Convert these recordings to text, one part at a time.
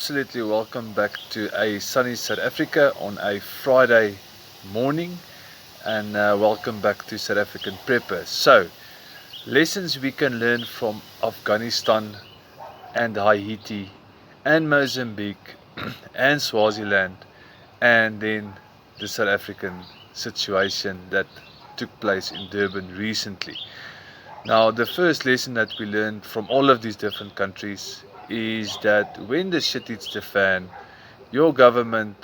absolutely welcome back to a sunny South Africa on a Friday morning, and welcome back to South African Preppers. So, lessons we can learn from Afghanistan and Haiti and Mozambique and Swaziland, and then the South African situation that took place in Durban recently. Now, the first lesson that we learned from all of these different countries is that when the shit hits the fan, your government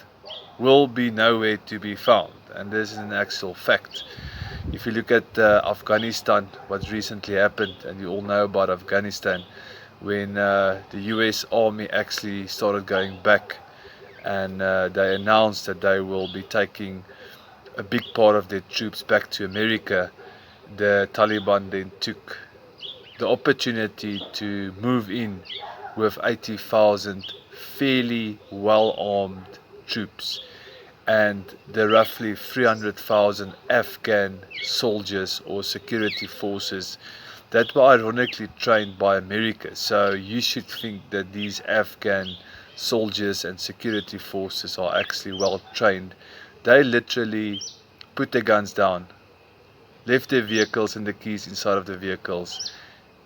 will be nowhere to be found. And this is an actual fact. If you look at Afghanistan, what recently happened, and you all know about Afghanistan, when the US Army actually started going back, and they announced that they will be taking a big part of their troops back to America, the Taliban then took the opportunity to move in with 80,000 fairly well-armed troops and the roughly 300,000 Afghan soldiers or security forces that were ironically trained by America. So you should think that these Afghan soldiers and security forces are actually well trained. They literally put their guns down, left their vehicles and the keys inside of the vehicles,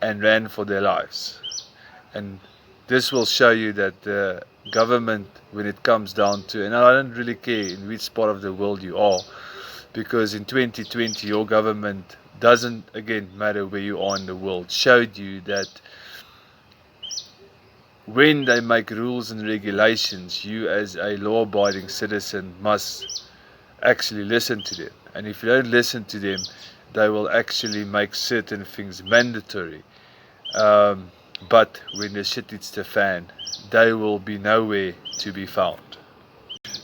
and ran for their lives. And this will show you that the government, when it comes down to, and I don't really care in which part of the world you are, because in 2020 your government doesn't again matter where you are in the world, showed you that when they make rules and regulations, you as a law-abiding citizen must actually listen to them. And if you don't listen to them, they will actually make certain things mandatory. But when the shit hits the fan, they will be nowhere to be found.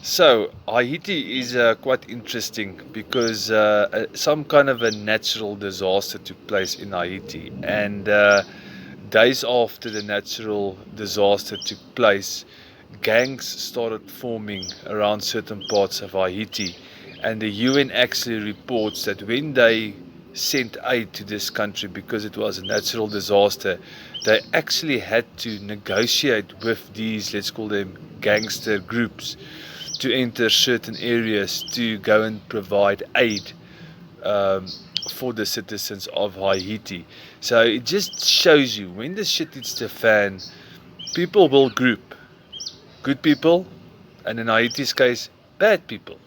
So Haiti is quite interesting because some kind of a natural disaster took place in Haiti, and days after the natural disaster took place, gangs started forming around certain parts of Haiti, and the UN actually reports that when they sent aid to this country, because it was a natural disaster, they actually had to negotiate with these, let's call them gangster groups, to enter certain areas to go and provide aid for the citizens of Haiti. So it just shows you, when the shit hits the fan, people will group. Good people, and in Haiti's case, bad people.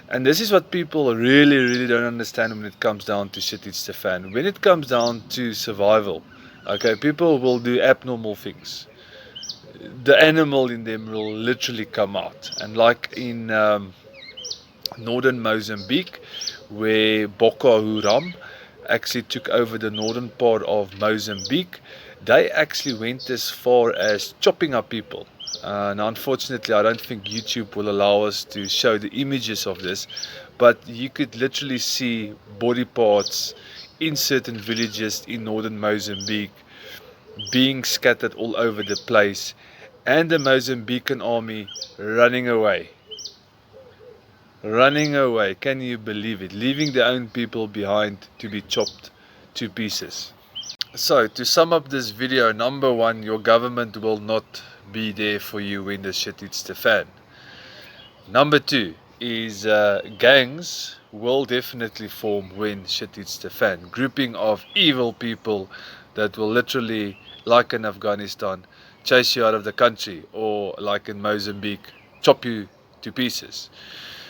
And this is what people really don't understand when it comes down to shit hits the fan. When it comes down to survival, okay, people will do abnormal things. The animal in them will literally come out. And like in northern Mozambique, where Boko Haram actually took over the northern part of Mozambique, they actually went as far as chopping up people. Now, unfortunately, I don't think YouTube will allow us to show the images of this, but you could literally see body parts in certain villages in northern Mozambique being scattered all over the place, and the Mozambican army running away. Running away, can you believe it? Leaving their own people behind to be chopped to pieces. So, to sum up this video, number one, your government will not be there for you when the shit hits the fan. Number two is gangs will definitely form when shit hits the fan. Grouping of evil people that will literally, like in Afghanistan, chase you out of the country, or like in Mozambique, chop you to pieces.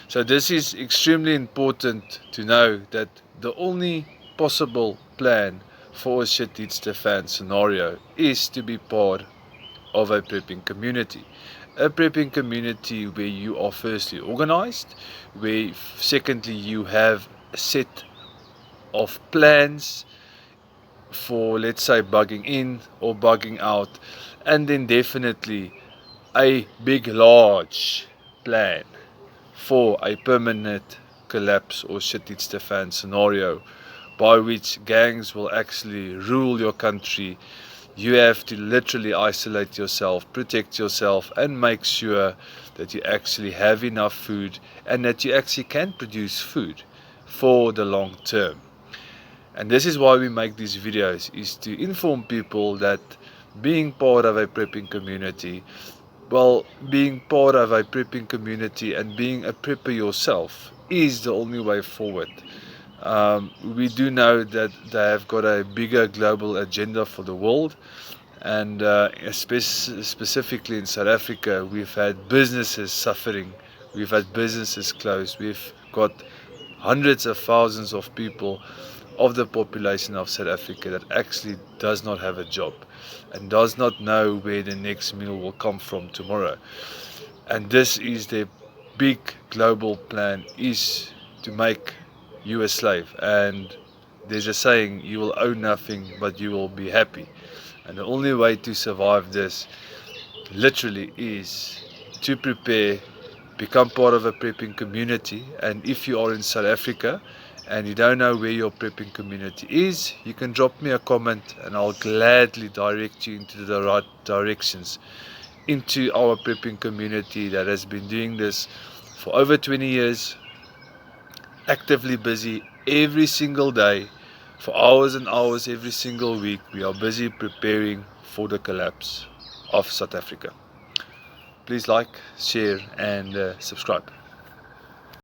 So this is extremely important to know, that the only possible plan for a shit hits the fan scenario is to be part of a prepping community. A prepping community where you are firstly organized, where secondly you have a set of plans for, let's say, bugging in or bugging out, and then definitely a big large plan for a permanent collapse or shit hits the fan scenario, by which gangs will actually rule your country. You have to literally isolate yourself, protect yourself, and make sure that you actually have enough food, and that you actually can produce food for the long term. And this is why we make these videos, is to inform people that being part of a prepping community Well, being part of a prepping community and being a prepper yourself is the only way forward. We do know that they have got a bigger global agenda for the world, and specifically in South Africa, we've had businesses suffering, we've had businesses closed, we've got hundreds of thousands of people of the population of South Africa that actually does not have a job and does not know where the next meal will come from tomorrow. And this is their big global plan, is to make you a slave. And there's a saying, you will own nothing but you will be happy. And the only way to survive this literally is to prepare, become part of a prepping community. And if you are in South Africa and you don't know where your prepping community is, you can drop me a comment and I'll gladly direct you into the right directions, into our prepping community that has been doing this for over 20 years, actively busy every single day, for hours and hours every single week. We are busy preparing for the collapse of South Africa. Please like, share and subscribe.